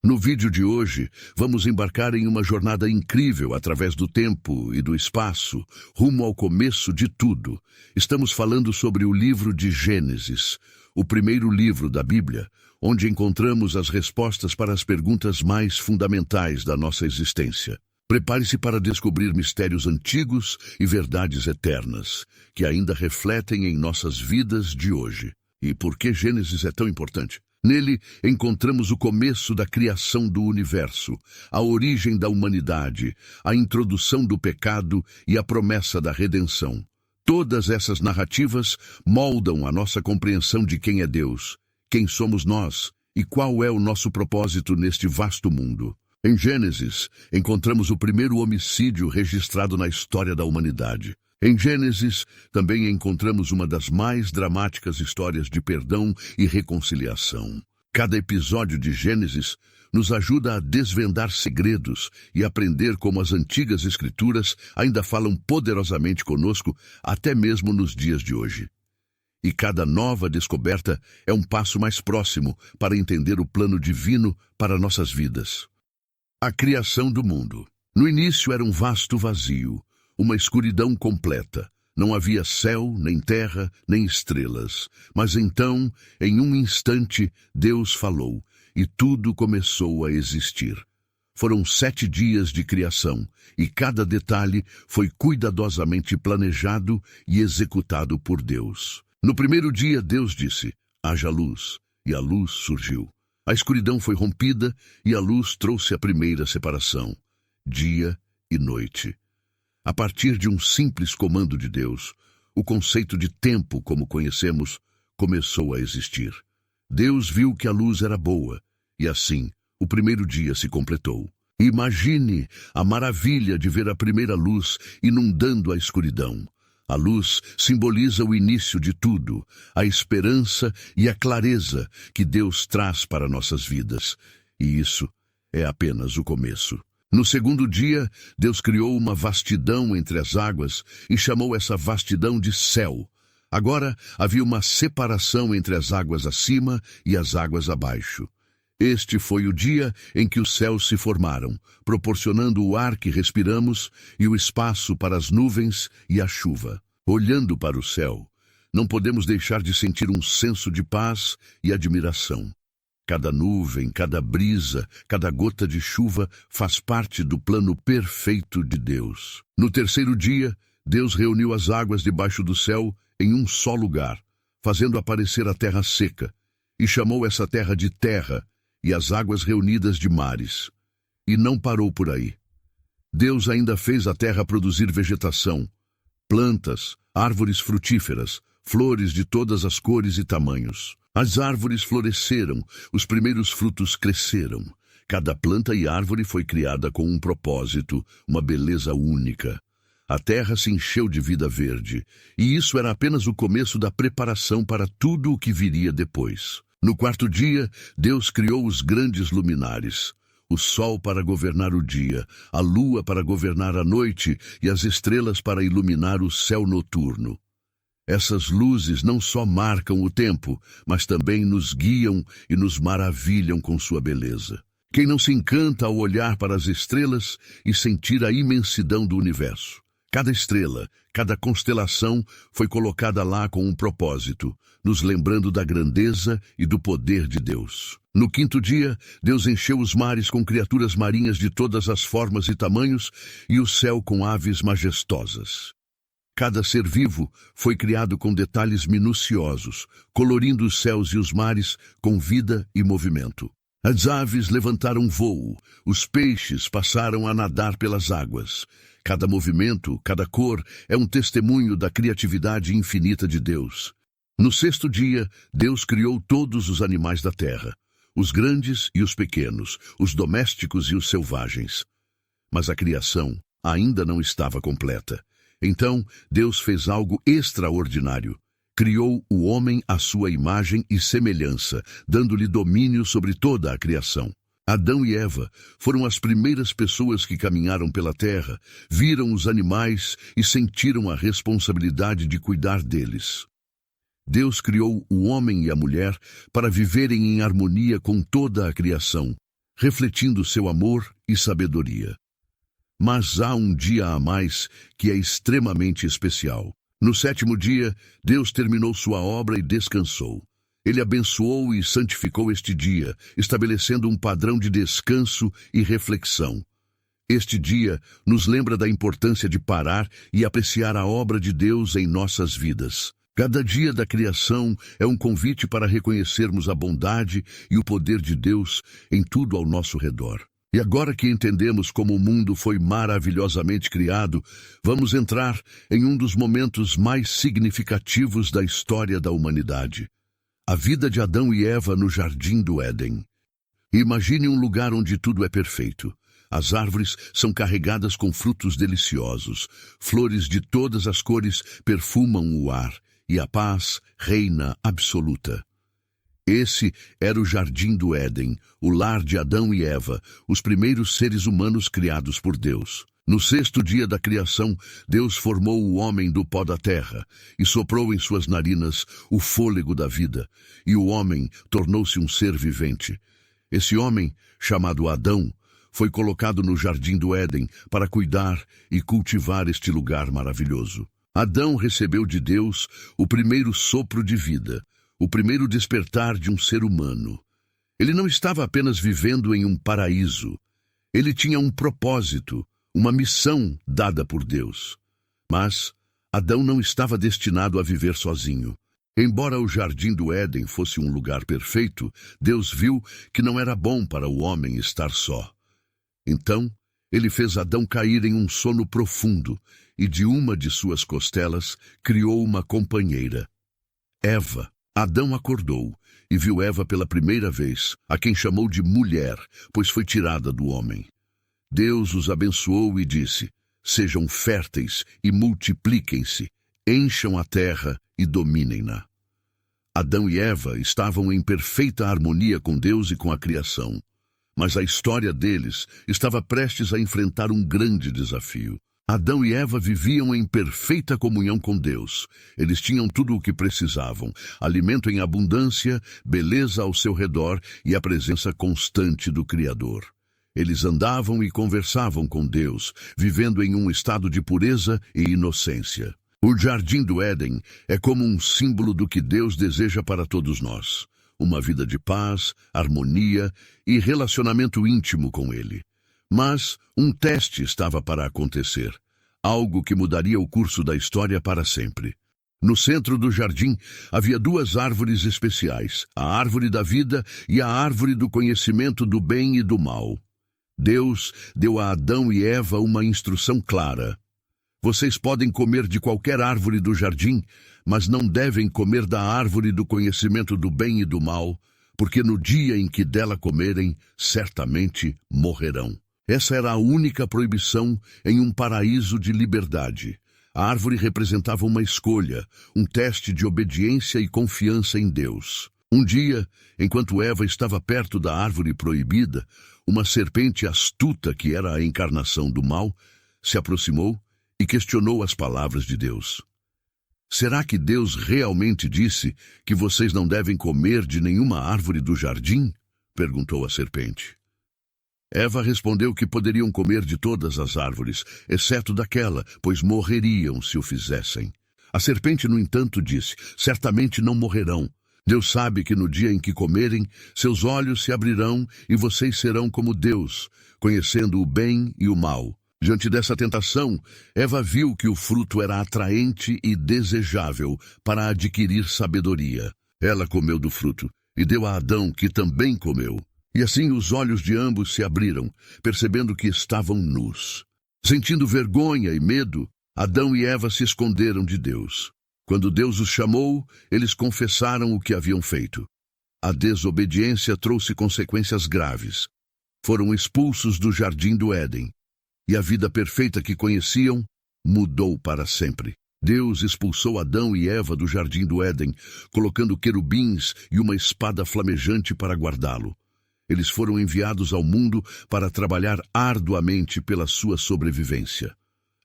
No vídeo de hoje, vamos embarcar em uma jornada incrível através do tempo e do espaço, rumo ao começo de tudo. Estamos falando sobre o livro de Gênesis, o primeiro livro da Bíblia, onde encontramos as respostas para as perguntas mais fundamentais da nossa existência. Prepare-se para descobrir mistérios antigos e verdades eternas, que ainda refletem em nossas vidas de hoje. E por que Gênesis é tão importante? Nele, encontramos o começo da criação do universo, a origem da humanidade, a introdução do pecado e a promessa da redenção. Todas essas narrativas moldam a nossa compreensão de quem é Deus, quem somos nós e qual é o nosso propósito neste vasto mundo. Em Gênesis, encontramos o primeiro homicídio registrado na história da humanidade. Em Gênesis, também encontramos uma das mais dramáticas histórias de perdão e reconciliação. Cada episódio de Gênesis nos ajuda a desvendar segredos e aprender como as antigas escrituras ainda falam poderosamente conosco, até mesmo nos dias de hoje. E cada nova descoberta é um passo mais próximo para entender o plano divino para nossas vidas. A criação do mundo. No início era um vasto vazio, uma escuridão completa. Não havia céu, nem terra, nem estrelas. Mas então, em um instante, Deus falou, e tudo começou a existir. Foram 7 dias de criação, e cada detalhe foi cuidadosamente planejado e executado por Deus. No primeiro dia, Deus disse, haja luz, e a luz surgiu. A escuridão foi rompida, e a luz trouxe a primeira separação, dia e noite. A partir de um simples comando de Deus, o conceito de tempo, como conhecemos, começou a existir. Deus viu que a luz era boa, e assim, o primeiro dia se completou. Imagine a maravilha de ver a primeira luz inundando a escuridão. A luz simboliza o início de tudo, a esperança e a clareza que Deus traz para nossas vidas. E isso é apenas o começo. No segundo dia, Deus criou uma vastidão entre as águas e chamou essa vastidão de céu. Agora havia uma separação entre as águas acima e as águas abaixo. Este foi o dia em que os céus se formaram, proporcionando o ar que respiramos e o espaço para as nuvens e a chuva. Olhando para o céu, não podemos deixar de sentir um senso de paz e admiração. Cada nuvem, cada brisa, cada gota de chuva faz parte do plano perfeito de Deus. No terceiro dia, Deus reuniu as águas debaixo do céu em um só lugar, fazendo aparecer a terra seca, e chamou essa terra de terra, e as águas reunidas de mares. E não parou por aí. Deus ainda fez a terra produzir vegetação, plantas, árvores frutíferas, flores de todas as cores e tamanhos. As árvores floresceram, os primeiros frutos cresceram. Cada planta e árvore foi criada com um propósito, uma beleza única. A terra se encheu de vida verde, e isso era apenas o começo da preparação para tudo o que viria depois. No quarto dia, Deus criou os grandes luminares. O sol para governar o dia, a lua para governar a noite e as estrelas para iluminar o céu noturno. Essas luzes não só marcam o tempo, mas também nos guiam e nos maravilham com sua beleza. Quem não se encanta ao olhar para as estrelas e sentir a imensidão do universo? Cada estrela, cada constelação foi colocada lá com um propósito, nos lembrando da grandeza e do poder de Deus. No quinto dia, Deus encheu os mares com criaturas marinhas de todas as formas e tamanhos e o céu com aves majestosas. Cada ser vivo foi criado com detalhes minuciosos, colorindo os céus e os mares com vida e movimento. As aves levantaram voo, os peixes passaram a nadar pelas águas. Cada movimento, cada cor é um testemunho da criatividade infinita de Deus. No sexto dia, Deus criou todos os animais da terra, os grandes e os pequenos, os domésticos e os selvagens. Mas a criação ainda não estava completa. Então, Deus fez algo extraordinário. Criou o homem à sua imagem e semelhança, dando-lhe domínio sobre toda a criação. Adão e Eva foram as primeiras pessoas que caminharam pela terra, viram os animais e sentiram a responsabilidade de cuidar deles. Deus criou o homem e a mulher para viverem em harmonia com toda a criação, refletindo seu amor e sabedoria. Mas há um dia a mais que é extremamente especial. No 7º dia, Deus terminou sua obra e descansou. Ele abençoou e santificou este dia, estabelecendo um padrão de descanso e reflexão. Este dia nos lembra da importância de parar e apreciar a obra de Deus em nossas vidas. Cada dia da criação é um convite para reconhecermos a bondade e o poder de Deus em tudo ao nosso redor. E agora que entendemos como o mundo foi maravilhosamente criado, vamos entrar em um dos momentos mais significativos da história da humanidade. A vida de Adão e Eva no Jardim do Éden. Imagine um lugar onde tudo é perfeito. As árvores são carregadas com frutos deliciosos, flores de todas as cores perfumam o ar, e a paz reina absoluta. Esse era o Jardim do Éden, o lar de Adão e Eva, os primeiros seres humanos criados por Deus. No 6º dia da criação, Deus formou o homem do pó da terra e soprou em suas narinas o fôlego da vida, e o homem tornou-se um ser vivente. Esse homem, chamado Adão, foi colocado no Jardim do Éden para cuidar e cultivar este lugar maravilhoso. Adão recebeu de Deus o primeiro sopro de vida, o primeiro despertar de um ser humano. Ele não estava apenas vivendo em um paraíso. Ele tinha um propósito, uma missão dada por Deus. Mas Adão não estava destinado a viver sozinho. Embora o Jardim do Éden fosse um lugar perfeito, Deus viu que não era bom para o homem estar só. Então, ele fez Adão cair em um sono profundo e de uma de suas costelas criou uma companheira, Eva. Adão acordou e viu Eva pela primeira vez, a quem chamou de mulher, pois foi tirada do homem. Deus os abençoou e disse: sejam férteis e multipliquem-se, encham a terra e dominem-na. Adão e Eva estavam em perfeita harmonia com Deus e com a criação, mas a história deles estava prestes a enfrentar um grande desafio. Adão e Eva viviam em perfeita comunhão com Deus. Eles tinham tudo o que precisavam, alimento em abundância, beleza ao seu redor e a presença constante do Criador. Eles andavam e conversavam com Deus, vivendo em um estado de pureza e inocência. O Jardim do Éden é como um símbolo do que Deus deseja para todos nós. Uma vida de paz, harmonia e relacionamento íntimo com Ele. Mas um teste estava para acontecer, algo que mudaria o curso da história para sempre. No centro do jardim havia 2 árvores especiais, a árvore da vida e a árvore do conhecimento do bem e do mal. Deus deu a Adão e Eva uma instrução clara. Vocês podem comer de qualquer árvore do jardim, mas não devem comer da árvore do conhecimento do bem e do mal, porque no dia em que dela comerem, certamente morrerão. Essa era a única proibição em um paraíso de liberdade. A árvore representava uma escolha, um teste de obediência e confiança em Deus. Um dia, enquanto Eva estava perto da árvore proibida, uma serpente astuta, que era a encarnação do mal, se aproximou e questionou as palavras de Deus. Será que Deus realmente disse que vocês não devem comer de nenhuma árvore do jardim? Perguntou a serpente. Eva respondeu que poderiam comer de todas as árvores, exceto daquela, pois morreriam se o fizessem. A serpente, no entanto, disse: certamente não morrerão. Deus sabe que no dia em que comerem, seus olhos se abrirão e vocês serão como Deus, conhecendo o bem e o mal. Diante dessa tentação, Eva viu que o fruto era atraente e desejável para adquirir sabedoria. Ela comeu do fruto e deu a Adão, que também comeu. E assim os olhos de ambos se abriram, percebendo que estavam nus. Sentindo vergonha e medo, Adão e Eva se esconderam de Deus. Quando Deus os chamou, eles confessaram o que haviam feito. A desobediência trouxe consequências graves. Foram expulsos do Jardim do Éden, e a vida perfeita que conheciam mudou para sempre. Deus expulsou Adão e Eva do Jardim do Éden, colocando querubins e uma espada flamejante para guardá-lo. Eles foram enviados ao mundo para trabalhar arduamente pela sua sobrevivência.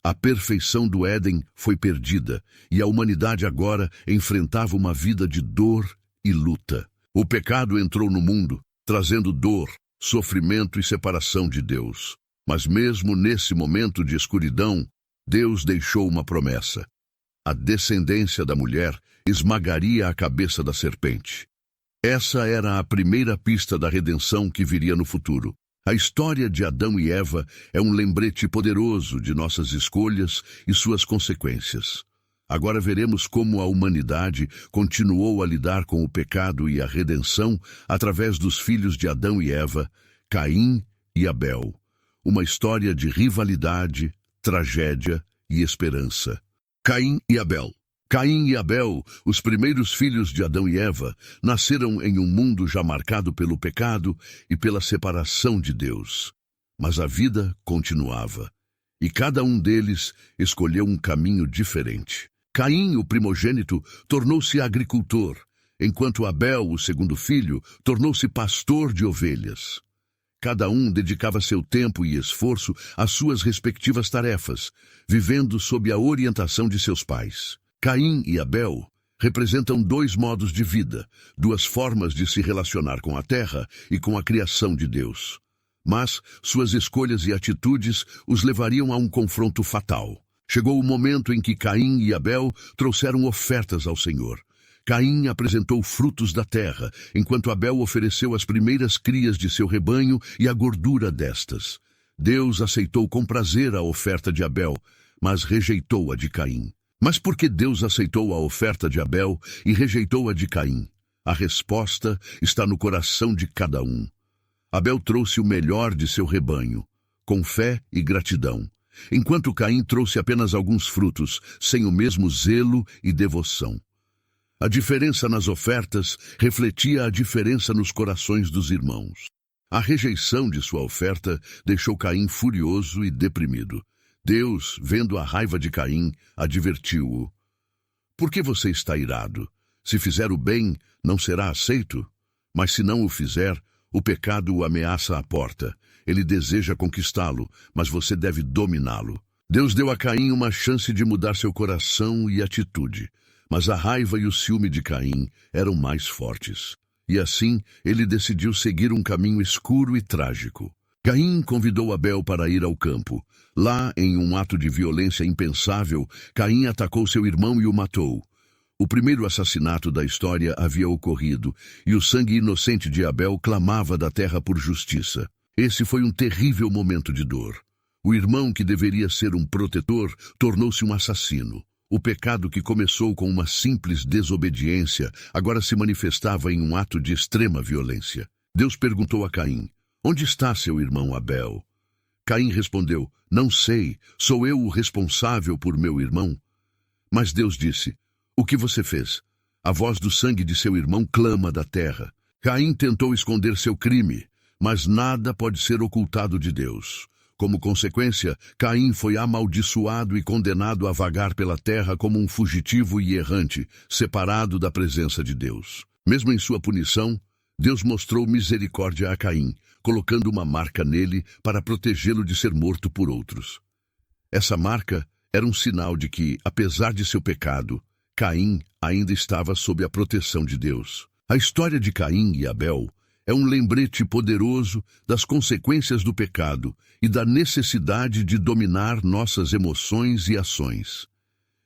A perfeição do Éden foi perdida e a humanidade agora enfrentava uma vida de dor e luta. O pecado entrou no mundo, trazendo dor, sofrimento e separação de Deus. Mas mesmo nesse momento de escuridão, Deus deixou uma promessa. A descendência da mulher esmagaria a cabeça da serpente. Essa era a primeira pista da redenção que viria no futuro. A história de Adão e Eva é um lembrete poderoso de nossas escolhas e suas consequências. Agora veremos como a humanidade continuou a lidar com o pecado e a redenção através dos filhos de Adão e Eva, Caim e Abel. Uma história de rivalidade, tragédia e esperança. Caim e Abel. Caim e Abel, os primeiros filhos de Adão e Eva, nasceram em um mundo já marcado pelo pecado e pela separação de Deus. Mas a vida continuava, e cada um deles escolheu um caminho diferente. Caim, o primogênito, tornou-se agricultor, enquanto Abel, o segundo filho, tornou-se pastor de ovelhas. Cada um dedicava seu tempo e esforço às suas respectivas tarefas, vivendo sob a orientação de seus pais. Caim e Abel representam dois modos de vida, duas formas de se relacionar com a terra e com a criação de Deus. Mas suas escolhas e atitudes os levariam a um confronto fatal. Chegou o momento em que Caim e Abel trouxeram ofertas ao Senhor. Caim apresentou frutos da terra, enquanto Abel ofereceu as primeiras crias de seu rebanho e a gordura destas. Deus aceitou com prazer a oferta de Abel, mas rejeitou a de Caim. Mas por que Deus aceitou a oferta de Abel e rejeitou a de Caim? A resposta está no coração de cada um. Abel trouxe o melhor de seu rebanho, com fé e gratidão, enquanto Caim trouxe apenas alguns frutos, sem o mesmo zelo e devoção. A diferença nas ofertas refletia a diferença nos corações dos irmãos. A rejeição de sua oferta deixou Caim furioso e deprimido. Deus, vendo a raiva de Caim, advertiu-o. Por que você está irado? Se fizer o bem, não será aceito? Mas se não o fizer, o pecado o ameaça à porta. Ele deseja conquistá-lo, mas você deve dominá-lo. Deus deu a Caim uma chance de mudar seu coração e atitude, mas a raiva e o ciúme de Caim eram mais fortes. E assim, ele decidiu seguir um caminho escuro e trágico. Caim convidou Abel para ir ao campo. Lá, em um ato de violência impensável, Caim atacou seu irmão e o matou. O primeiro assassinato da história havia ocorrido, e o sangue inocente de Abel clamava da terra por justiça. Esse foi um terrível momento de dor. O irmão que deveria ser um protetor tornou-se um assassino. O pecado que começou com uma simples desobediência agora se manifestava em um ato de extrema violência. Deus perguntou a Caim: onde está seu irmão Abel? Caim respondeu: não sei, sou eu o responsável por meu irmão. Mas Deus disse: o que você fez? A voz do sangue de seu irmão clama da terra. Caim tentou esconder seu crime, mas nada pode ser ocultado de Deus. Como consequência, Caim foi amaldiçoado e condenado a vagar pela terra como um fugitivo e errante, separado da presença de Deus. Mesmo em sua punição, Deus mostrou misericórdia a Caim, colocando uma marca nele para protegê-lo de ser morto por outros. Essa marca era um sinal de que, apesar de seu pecado, Caim ainda estava sob a proteção de Deus. A história de Caim e Abel é um lembrete poderoso das consequências do pecado e da necessidade de dominar nossas emoções e ações.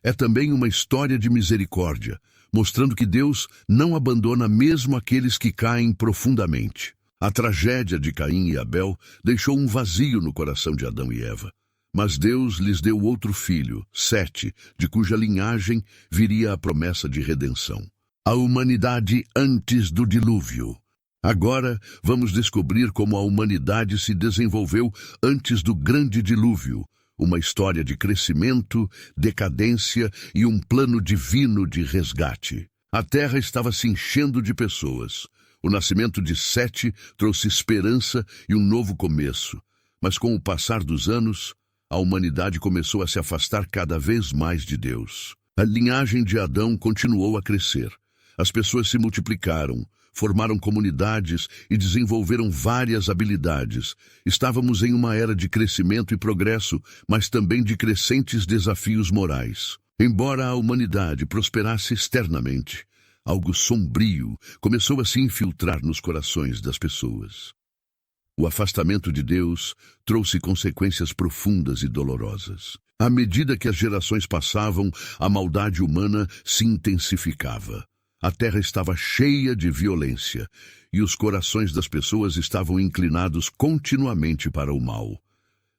É também uma história de misericórdia, mostrando que Deus não abandona mesmo aqueles que caem profundamente. A tragédia de Caim e Abel deixou um vazio no coração de Adão e Eva. Mas Deus lhes deu outro filho, Sete, de cuja linhagem viria a promessa de redenção. A humanidade antes do dilúvio. Agora vamos descobrir como a humanidade se desenvolveu antes do grande dilúvio, uma história de crescimento, decadência e um plano divino de resgate. A terra estava se enchendo de pessoas. O nascimento de Sete trouxe esperança e um novo começo, mas com o passar dos anos, a humanidade começou a se afastar cada vez mais de Deus. A linhagem de Adão continuou a crescer. As pessoas se multiplicaram, formaram comunidades e desenvolveram várias habilidades. Estávamos em uma era de crescimento e progresso, mas também de crescentes desafios morais. Embora a humanidade prosperasse externamente, algo sombrio começou a se infiltrar nos corações das pessoas. O afastamento de Deus trouxe consequências profundas e dolorosas. À medida que as gerações passavam, a maldade humana se intensificava. A terra estava cheia de violência, e os corações das pessoas estavam inclinados continuamente para o mal.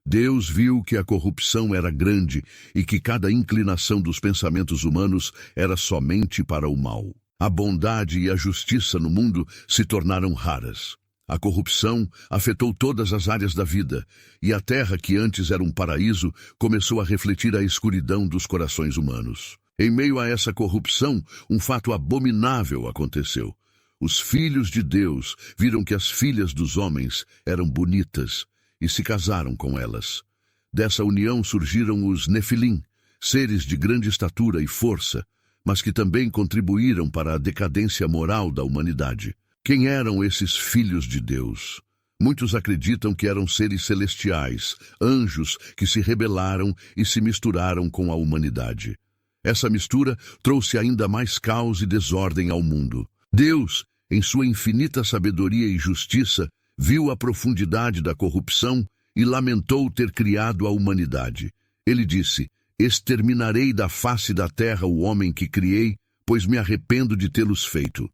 Deus viu que a corrupção era grande e que cada inclinação dos pensamentos humanos era somente para o mal. A bondade e a justiça no mundo se tornaram raras. A corrupção afetou todas as áreas da vida, e a terra, que antes era um paraíso, começou a refletir a escuridão dos corações humanos. Em meio a essa corrupção, um fato abominável aconteceu. Os filhos de Deus viram que as filhas dos homens eram bonitas e se casaram com elas. Dessa união surgiram os Nefilim, seres de grande estatura e força, mas que também contribuíram para a decadência moral da humanidade. Quem eram esses filhos de Deus? Muitos acreditam que eram seres celestiais, anjos que se rebelaram e se misturaram com a humanidade. Essa mistura trouxe ainda mais caos e desordem ao mundo. Deus, em sua infinita sabedoria e justiça, viu a profundidade da corrupção e lamentou ter criado a humanidade. Ele disse: "Exterminarei da face da terra o homem que criei, pois me arrependo de tê-los feito."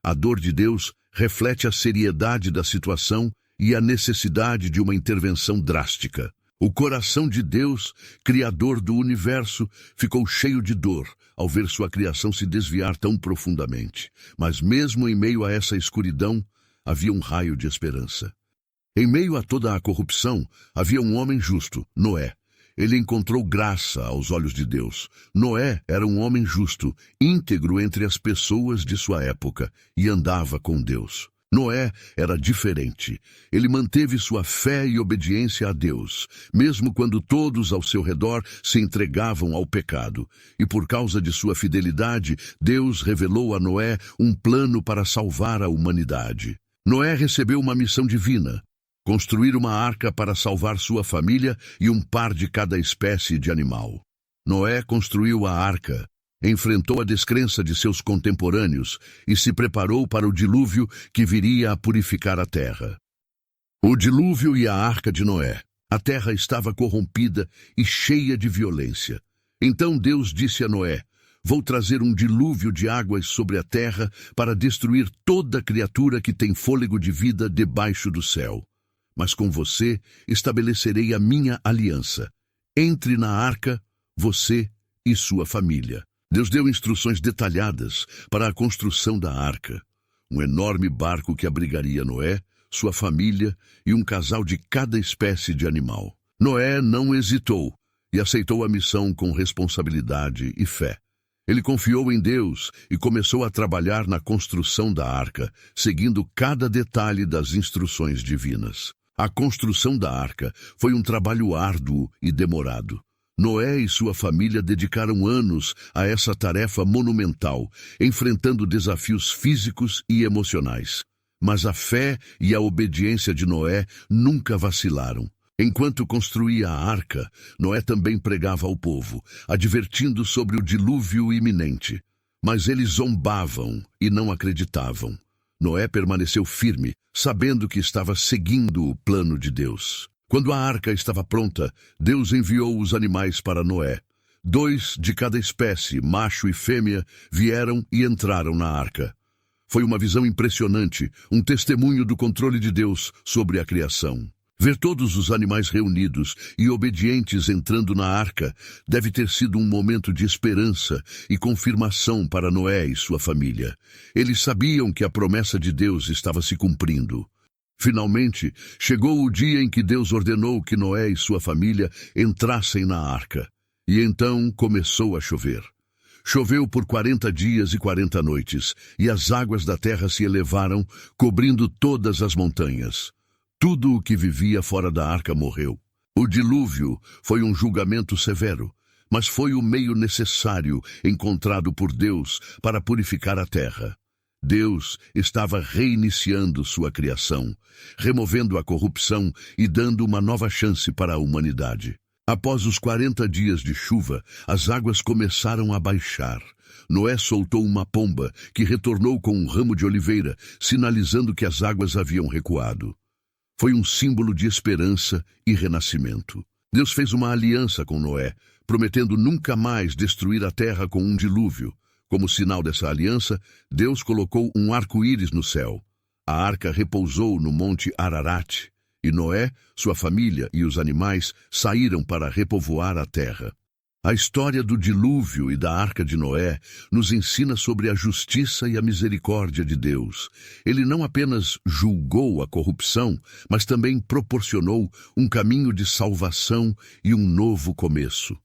A dor de Deus reflete a seriedade da situação e a necessidade de uma intervenção drástica. O coração de Deus, Criador do universo, ficou cheio de dor ao ver sua criação se desviar tão profundamente. Mas mesmo em meio a essa escuridão, havia um raio de esperança. Em meio a toda a corrupção, havia um homem justo, Noé. Ele encontrou graça aos olhos de Deus. Noé era um homem justo, íntegro entre as pessoas de sua época, e andava com Deus. Noé era diferente. Ele manteve sua fé e obediência a Deus, mesmo quando todos ao seu redor se entregavam ao pecado. E por causa de sua fidelidade, Deus revelou a Noé um plano para salvar a humanidade. Noé recebeu uma missão divina: construir uma arca para salvar sua família e um par de cada espécie de animal. Noé construiu a arca, enfrentou a descrença de seus contemporâneos e se preparou para o dilúvio que viria a purificar a terra. O dilúvio e a arca de Noé. A terra estava corrompida e cheia de violência. Então Deus disse a Noé: "Vou trazer um dilúvio de águas sobre a terra para destruir toda criatura que tem fôlego de vida debaixo do céu. Mas com você estabelecerei a minha aliança. Entre na arca, você e sua família." Deus deu instruções detalhadas para a construção da arca. Um enorme barco que abrigaria Noé, sua família e um casal de cada espécie de animal. Noé não hesitou e aceitou a missão com responsabilidade e fé. Ele confiou em Deus e começou a trabalhar na construção da arca, seguindo cada detalhe das instruções divinas. A construção da arca foi um trabalho árduo e demorado. Noé e sua família dedicaram anos a essa tarefa monumental, enfrentando desafios físicos e emocionais. Mas a fé e a obediência de Noé nunca vacilaram. Enquanto construía a arca, Noé também pregava ao povo, advertindo sobre o dilúvio iminente. Mas eles zombavam e não acreditavam. Noé permaneceu firme, sabendo que estava seguindo o plano de Deus. Quando a arca estava pronta, Deus enviou os animais para Noé. 2 de cada espécie, macho e fêmea, vieram e entraram na arca. Foi uma visão impressionante, um testemunho do controle de Deus sobre a criação. Ver todos os animais reunidos e obedientes entrando na arca deve ter sido um momento de esperança e confirmação para Noé e sua família. Eles sabiam que a promessa de Deus estava se cumprindo. Finalmente, chegou o dia em que Deus ordenou que Noé e sua família entrassem na arca. E então começou a chover. Choveu por 40 dias e 40 noites, e as águas da terra se elevaram, cobrindo todas as montanhas. Tudo o que vivia fora da arca morreu. O dilúvio foi um julgamento severo, mas foi o meio necessário encontrado por Deus para purificar a terra. Deus estava reiniciando sua criação, removendo a corrupção e dando uma nova chance para a humanidade. Após os 40 dias de chuva, as águas começaram a baixar. Noé soltou uma pomba que retornou com um ramo de oliveira, sinalizando que as águas haviam recuado. Foi um símbolo de esperança e renascimento. Deus fez uma aliança com Noé, prometendo nunca mais destruir a terra com um dilúvio. Como sinal dessa aliança, Deus colocou um arco-íris no céu. A arca repousou no monte Ararat, e Noé, sua família e os animais saíram para repovoar a terra. A história do dilúvio e da arca de Noé nos ensina sobre a justiça e a misericórdia de Deus. Ele não apenas julgou a corrupção, mas também proporcionou um caminho de salvação e um novo começo.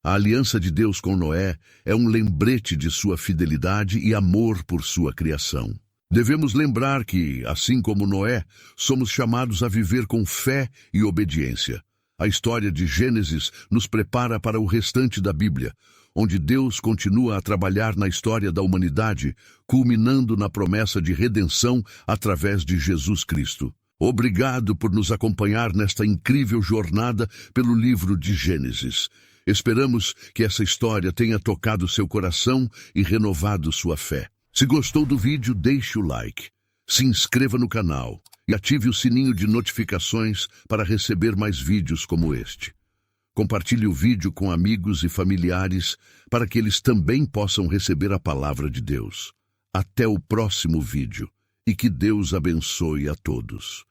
A aliança de Deus com Noé é um lembrete de sua fidelidade e amor por sua criação. Devemos lembrar que, assim como Noé, somos chamados a viver com fé e obediência. A história de Gênesis nos prepara para o restante da Bíblia, onde Deus continua a trabalhar na história da humanidade, culminando na promessa de redenção através de Jesus Cristo. Obrigado por nos acompanhar nesta incrível jornada pelo livro de Gênesis. Esperamos que essa história tenha tocado seu coração e renovado sua fé. Se gostou do vídeo, deixe o like, se inscreva no canal e ative o sininho de notificações para receber mais vídeos como este. Compartilhe o vídeo com amigos e familiares para que eles também possam receber a palavra de Deus. Até o próximo vídeo e que Deus abençoe a todos.